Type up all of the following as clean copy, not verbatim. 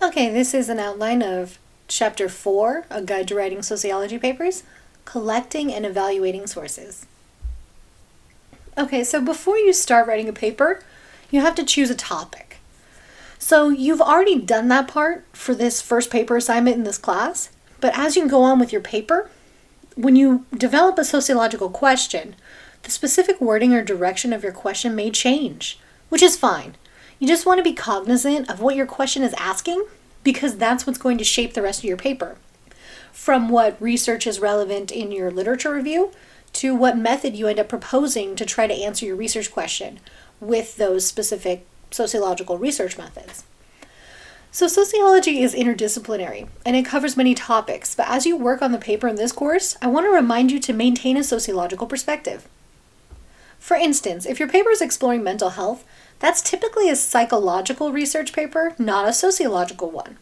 Okay, this is an outline of Chapter 4, A Guide to Writing Sociology Papers, Collecting and Evaluating Sources. Okay, so before you start writing a paper, you have to choose a topic. So you've already done that part for this first paper assignment in this class, but as you go on with your paper, when you develop a sociological question, the specific wording or direction of your question may change, which is fine. You just want to be cognizant of what your question is asking because that's what's going to shape the rest of your paper. From what research is relevant in your literature review to what method you end up proposing to try to answer your research question with those specific sociological research methods. So sociology is interdisciplinary and it covers many topics, but as you work on the paper in this course, I want to remind you to maintain a sociological perspective. For instance, if your paper is exploring mental health, that's typically a psychological research paper, not a sociological one.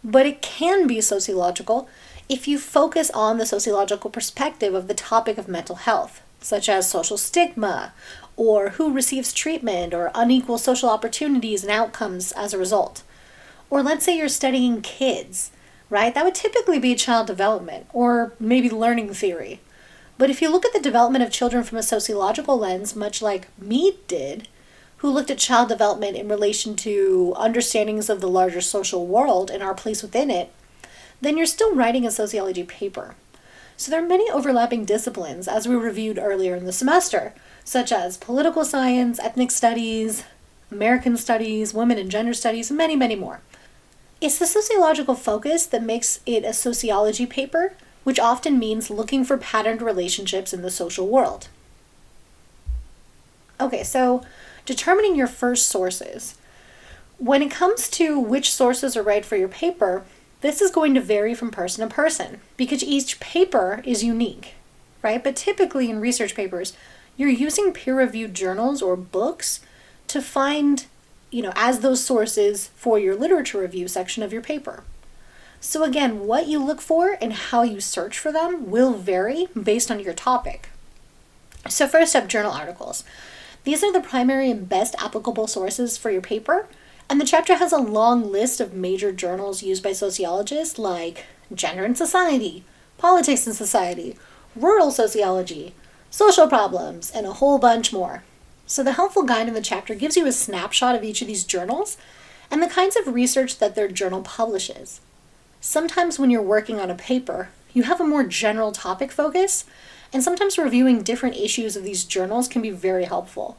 But it can be sociological if you focus on the sociological perspective of the topic of mental health, such as social stigma, or who receives treatment, or unequal social opportunities and outcomes as a result. Or let's say you're studying kids, right? That would typically be child development, or maybe learning theory. But if you look at the development of children from a sociological lens, much like Mead did, who looked at child development in relation to understandings of the larger social world and our place within it, then you're still writing a sociology paper. So there are many overlapping disciplines, as we reviewed earlier in the semester, such as political science, ethnic studies, American studies, women and gender studies, and many, many more. It's the sociological focus that makes it a sociology paper, which often means looking for patterned relationships in the social world. Okay, so determining your first sources. When it comes to which sources are right for your paper, this is going to vary from person to person because each paper is unique, right? But typically in research papers, you're using peer-reviewed journals or books to find, as those sources for your literature review section of your paper. So again, what you look for and how you search for them will vary based on your topic. So first up, journal articles. These are the primary and best applicable sources for your paper, and the chapter has a long list of major journals used by sociologists like Gender and Society, Politics and Society, Rural Sociology, Social Problems, and a whole bunch more. So the helpful guide in the chapter gives you a snapshot of each of these journals and the kinds of research that their journal publishes. Sometimes when you're working on a paper, you have a more general topic focus, and sometimes reviewing different issues of these journals can be very helpful.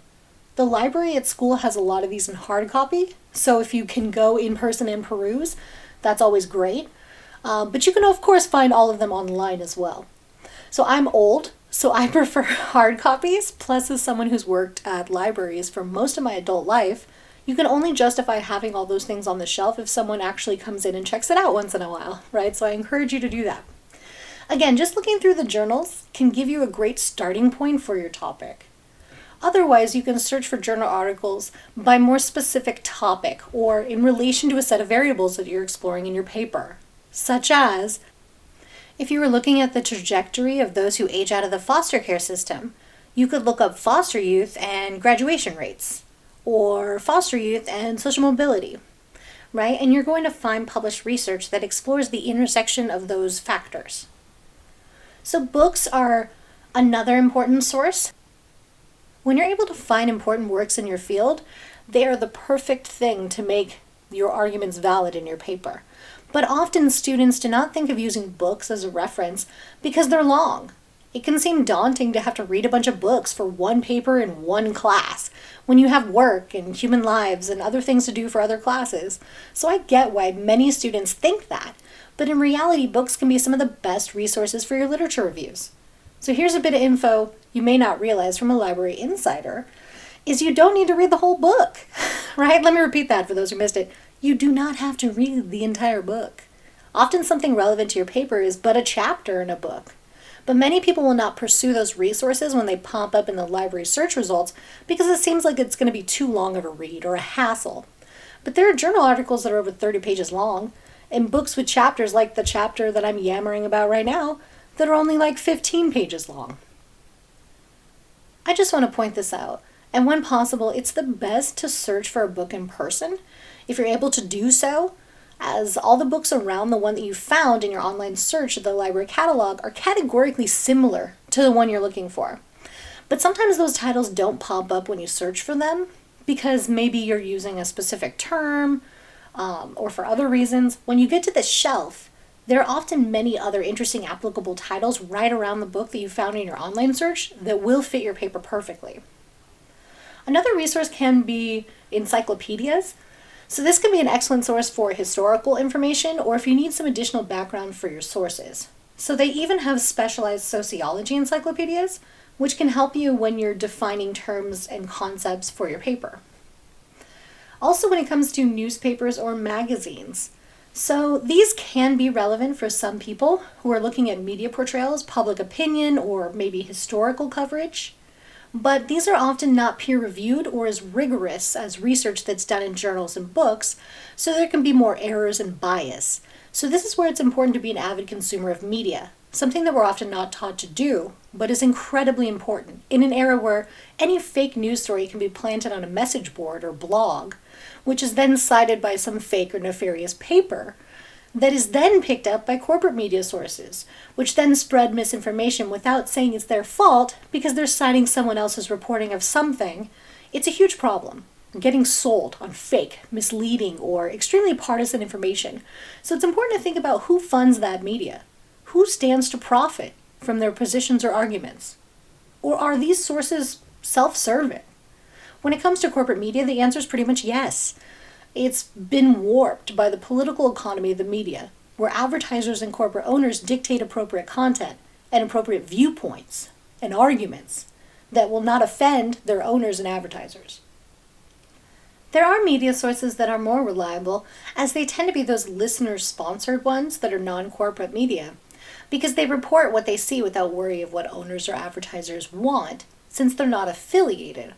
The library at school has a lot of these in hard copy, so if you can go in person and peruse, that's always great. But you can of course find all of them online as well. So I'm old, so I prefer hard copies, plus as someone who's worked at libraries for most of my adult life, you can only justify having all those things on the shelf if someone actually comes in and checks it out once in a while, right? So I encourage you to do that. Again, just looking through the journals can give you a great starting point for your topic. Otherwise, you can search for journal articles by more specific topic or in relation to a set of variables that you're exploring in your paper, such as if you were looking at the trajectory of those who age out of the foster care system, you could look up foster youth and graduation rates, or foster youth and social mobility, right? And you're going to find published research that explores the intersection of those factors. So books are another important source. When you're able to find important works in your field, they are the perfect thing to make your arguments valid in your paper. But often students do not think of using books as a reference because they're long. It can seem daunting to have to read a bunch of books for one paper in one class when you have work and human lives and other things to do for other classes. So I get why many students think that, but in reality, books can be some of the best resources for your literature reviews. So here's a bit of info you may not realize from a library insider, is you don't need to read the whole book, right? Let me repeat that for those who missed it. You do not have to read the entire book. Often something relevant to your paper is but a chapter in a book. But many people will not pursue those resources when they pop up in the library search results because it seems like it's going to be too long of a read or a hassle. But there are journal articles that are over 30 pages long, and books with chapters like the chapter that I'm yammering about right now that are only like 15 pages long. I just want to point this out, and when possible, it's the best to search for a book in person. If you're able to do so, as all the books around the one that you found in your online search of the library catalog are categorically similar to the one you're looking for. But sometimes those titles don't pop up when you search for them because maybe you're using a specific term or for other reasons. When you get to the shelf, there are often many other interesting applicable titles right around the book that you found in your online search that will fit your paper perfectly. Another resource can be encyclopedias. So this can be an excellent source for historical information or if you need some additional background for your sources. So they even have specialized sociology encyclopedias, which can help you when you're defining terms and concepts for your paper. Also when it comes to newspapers or magazines. So these can be relevant for some people who are looking at media portrayals, public opinion, or maybe historical coverage. But these are often not peer-reviewed or as rigorous as research that's done in journals and books, so there can be more errors and bias. So this is where it's important to be an avid consumer of media, something that we're often not taught to do, but is incredibly important in an era where any fake news story can be planted on a message board or blog, which is then cited by some fake or nefarious paper, that is then picked up by corporate media sources, which then spread misinformation without saying it's their fault because they're citing someone else's reporting of something. It's a huge problem, getting sold on fake, misleading, or extremely partisan information. So it's important to think about who funds that media. Who stands to profit from their positions or arguments? Or are these sources self-serving? When it comes to corporate media, the answer is pretty much yes. It's been warped by the political economy of the media, where advertisers and corporate owners dictate appropriate content and appropriate viewpoints and arguments that will not offend their owners and advertisers. There are media sources that are more reliable, as they tend to be those listener-sponsored ones that are non-corporate media, because they report what they see without worry of what owners or advertisers want, since they're not affiliated.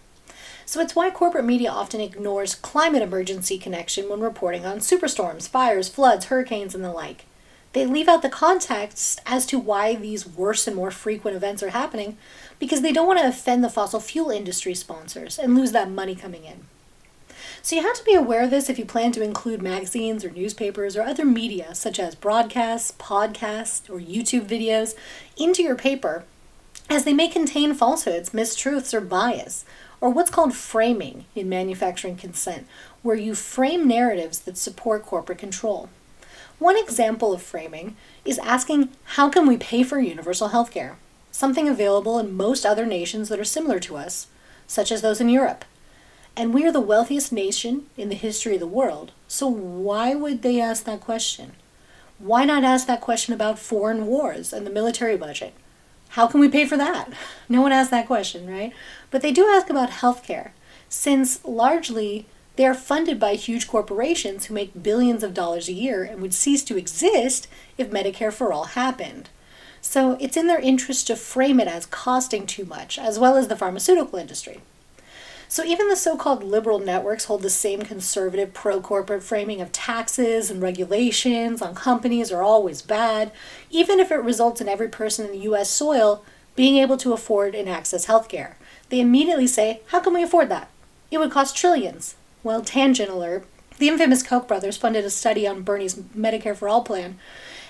So it's why corporate media often ignores climate emergency connection when reporting on superstorms, fires, floods, hurricanes, and the like. They leave out the context as to why these worse and more frequent events are happening because they don't want to offend the fossil fuel industry sponsors and lose that money coming in. So you have to be aware of this if you plan to include magazines or newspapers or other media such as broadcasts, podcasts, or YouTube videos into your paper, as they may contain falsehoods, mistruths, or bias, or what's called framing in manufacturing consent, where you frame narratives that support corporate control. One example of framing is asking, how can we pay for universal health care? Something available in most other nations that are similar to us, such as those in Europe. And we are the wealthiest nation in the history of the world, so why would they ask that question? Why not ask that question about foreign wars and the military budget? How can we pay for that? No one asked that question, right? But they do ask about healthcare, since largely they are funded by huge corporations who make billions of dollars a year and would cease to exist if Medicare for All happened. So it's in their interest to frame it as costing too much, as well as the pharmaceutical industry. So even the so-called liberal networks hold the same conservative pro-corporate framing of taxes and regulations on companies are always bad, even if it results in every person in the U.S. soil being able to afford and access healthcare. They immediately say, how can we afford that? It would cost trillions. Well, tangent alert, the infamous Koch brothers funded a study on Bernie's Medicare for All plan,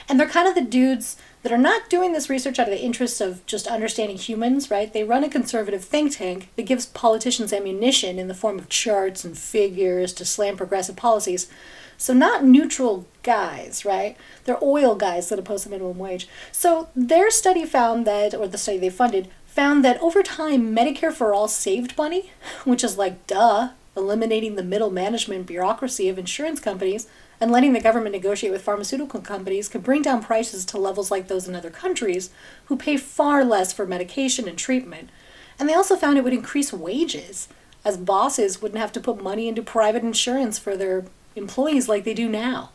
and they're kind of the dudes that are not doing this research out of the interest of just understanding humans, right? They run a conservative think tank that gives politicians ammunition in the form of charts and figures to slam progressive policies. So not neutral guys, right? They're oil guys that oppose the minimum wage. So their study found that, or the study they funded, found that over time, Medicare for All saved money, which is like, duh, eliminating the middle management bureaucracy of insurance companies and letting the government negotiate with pharmaceutical companies could bring down prices to levels like those in other countries who pay far less for medication and treatment. And they also found it would increase wages, as bosses wouldn't have to put money into private insurance for their employees like they do now.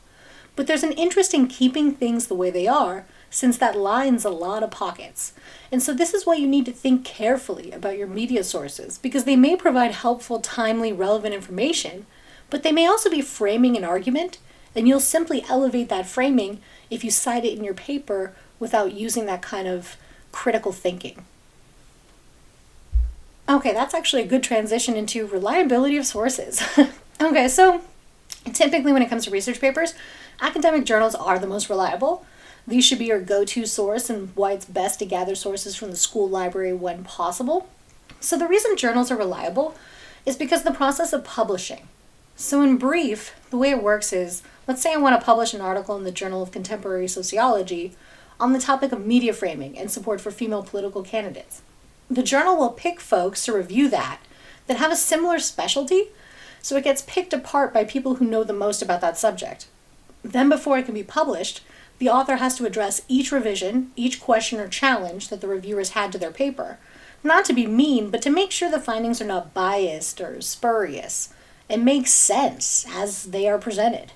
But there's an interest in keeping things the way they are, since that lines a lot of pockets. And so this is why you need to think carefully about your media sources, because they may provide helpful, timely, relevant information, but they may also be framing an argument, and you'll simply elevate that framing if you cite it in your paper without using that kind of critical thinking. Okay, that's actually a good transition into reliability of sources. Okay, so And typically when it comes to research papers, academic journals are the most reliable. These should be your go-to source and why it's best to gather sources from the school library when possible. So the reason journals are reliable is because of the process of publishing. So in brief, the way it works is, let's say I want to publish an article in the Journal of Contemporary Sociology on the topic of media framing and support for female political candidates. The journal will pick folks to review that have a similar specialty, so it gets picked apart by people who know the most about that subject. Then before it can be published, the author has to address each revision, each question or challenge that the reviewers had to their paper, not to be mean, but to make sure the findings are not biased or spurious and make sense as they are presented.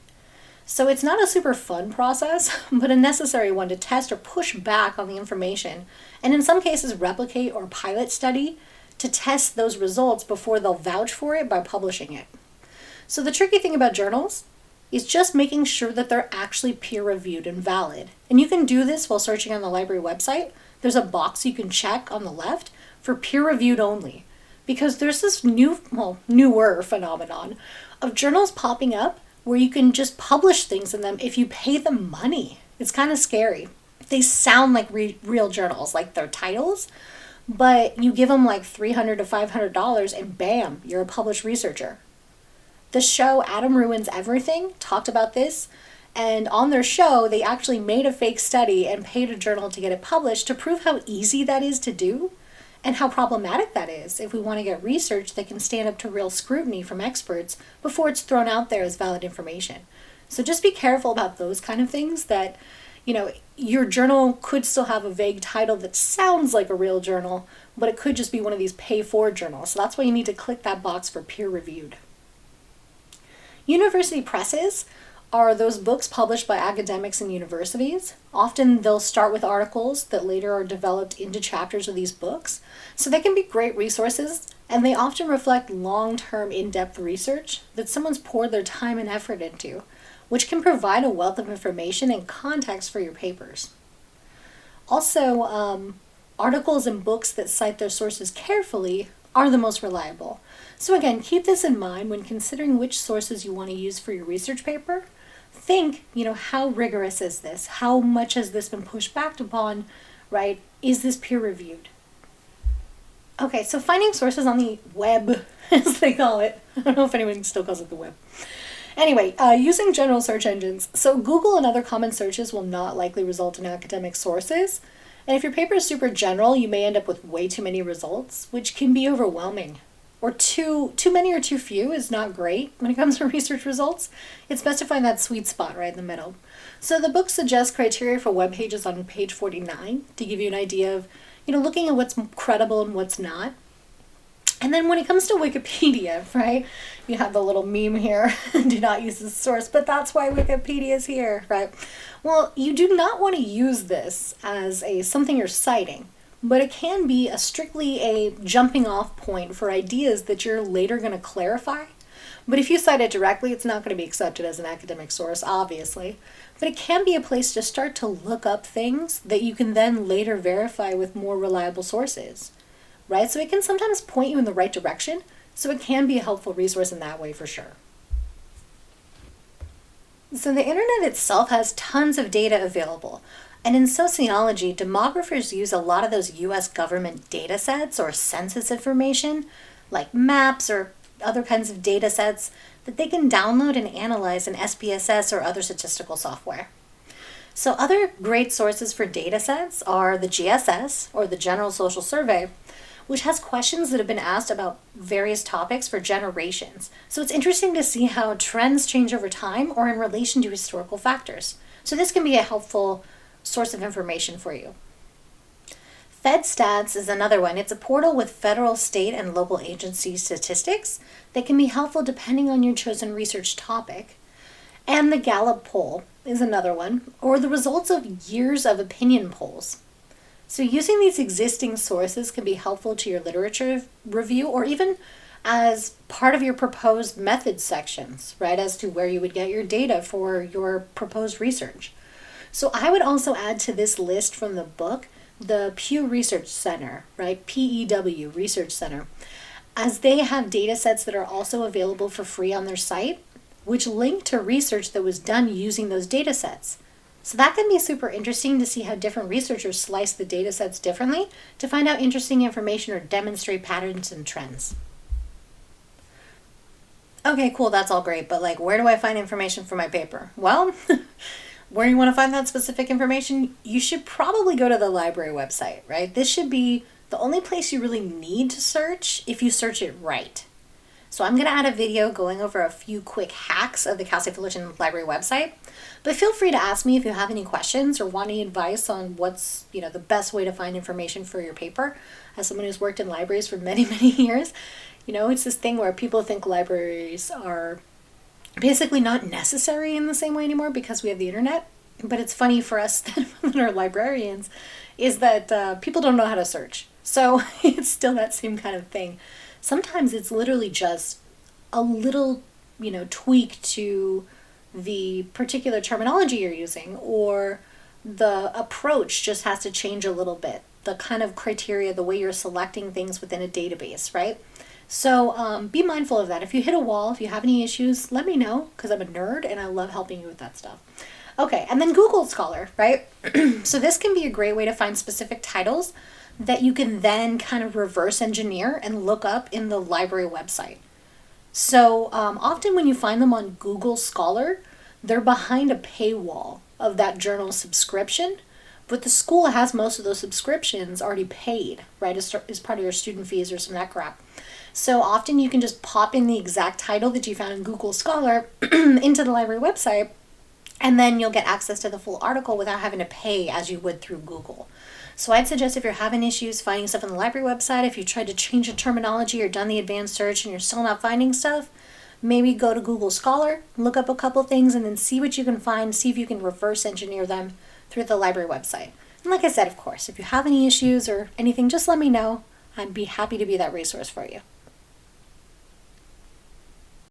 So it's not a super fun process, but a necessary one to test or push back on the information, and in some cases replicate or pilot study to test those results before they'll vouch for it by publishing it. So the tricky thing about journals is just making sure that they're actually peer-reviewed and valid. And you can do this while searching on the library website. There's a box you can check on the left for peer-reviewed only, because there's this newer phenomenon of journals popping up where you can just publish things in them if you pay them money. It's kind of scary. They sound like real journals, like their titles, but you give them like $300 to $500 and bam, you're a published researcher. The show Adam Ruins Everything talked about this, and on their show, they actually made a fake study and paid a journal to get it published to prove how easy that is to do and how problematic that is if we want to get research that can stand up to real scrutiny from experts before it's thrown out there as valid information. So just be careful about those kind of things, that, your journal could still have a vague title that sounds like a real journal, but it could just be one of these pay-for journals. So that's why you need to click that box for peer-reviewed. University presses are those books published by academics and universities. Often they'll start with articles that later are developed into chapters of these books. So they can be great resources, and they often reflect long-term in-depth research that someone's poured their time and effort into, which can provide a wealth of information and context for your papers. Also, articles and books that cite their sources carefully are the most reliable. So again, keep this in mind when considering which sources you want to use for your research paper. Think, how rigorous is this? How much has this been pushed back upon, right? Is this peer-reviewed? Okay, so finding sources on the web, as they call it. I don't know if anyone still calls it the web. Anyway, using general search engines. So Google and other common searches will not likely result in academic sources. And if your paper is super general, you may end up with way too many results, which can be overwhelming. Or too many or too few is not great when it comes to research results. It's best to find that sweet spot right in the middle. So the book suggests criteria for web pages on page 49 to give you an idea of, looking at what's credible and what's not. And then when it comes to Wikipedia, right, you have the little meme here, do not use this source, but that's why Wikipedia is here, right? Well, you do not want to use this as something you're citing, but it can be strictly a jumping off point for ideas that you're later going to clarify. But if you cite it directly, it's not going to be accepted as an academic source, obviously. But it can be a place to start to look up things that you can then later verify with more reliable sources. Right? So it can sometimes point you in the right direction, so it can be a helpful resource in that way for sure. So the internet itself has tons of data available. And in sociology, demographers use a lot of those US government data sets or census information, like maps or other kinds of data sets that they can download and analyze in SPSS or other statistical software. So other great sources for data sets are the GSS, or the General Social Survey, which has questions that have been asked about various topics for generations. So it's interesting to see how trends change over time or in relation to historical factors. So this can be a helpful source of information for you. FedStats is another one. It's a portal with federal, state, and local agency statistics that can be helpful depending on your chosen research topic. And the Gallup poll is another one, or the results of years of opinion polls. So using these existing sources can be helpful to your literature review or even as part of your proposed methods sections, right, as to where you would get your data for your proposed research. So I would also add to this list from the book the Pew Research Center, right, PEW Research Center, as they have data sets that are also available for free on their site, which link to research that was done using those data sets. So that can be super interesting to see how different researchers slice the data sets differently to find out interesting information or demonstrate patterns and trends. Okay, cool, that's all great, but like, where do I find information for my paper? Well, where you want to find that specific information, you should probably go to the library website, right? This should be the only place you really need to search if you search it right. So I'm going to add a video going over a few quick hacks of the Cal State Fullerton Library website, but feel free to ask me if you have any questions or want any advice on what's, the best way to find information for your paper. As someone who's worked in libraries for many, many years, it's this thing where people think libraries are basically not necessary in the same way anymore because we have the internet. But it's funny for us that are librarians is that people don't know how to search. So it's still that same kind of thing. Sometimes it's literally just a little, tweak to the particular terminology you're using, or the approach just has to change a little bit. The kind of criteria, the way you're selecting things within a database, right? So be mindful of that. If you hit a wall, if you have any issues, let me know, because I'm a nerd and I love helping you with that stuff. Okay, and then Google Scholar, right? So this can be a great way to find specific titles that you can then kind of reverse engineer and look up in the library website. So often when you find them on Google Scholar, they're behind a paywall of that journal subscription, but the school has most of those subscriptions already paid, right, as part of your student fees or some of that crap. So often you can just pop in the exact title that you found in Google Scholar into the library website, and then you'll get access to the full article without having to pay as you would through Google. So I'd suggest if you're having issues finding stuff on the library website, if you tried to change a terminology or done the advanced search and you're still not finding stuff, maybe go to Google Scholar, look up a couple things, and then see what you can find, see if you can reverse engineer them through the library website. And like I said, of course, if you have any issues or anything, just let me know. I'd be happy to be that resource for you.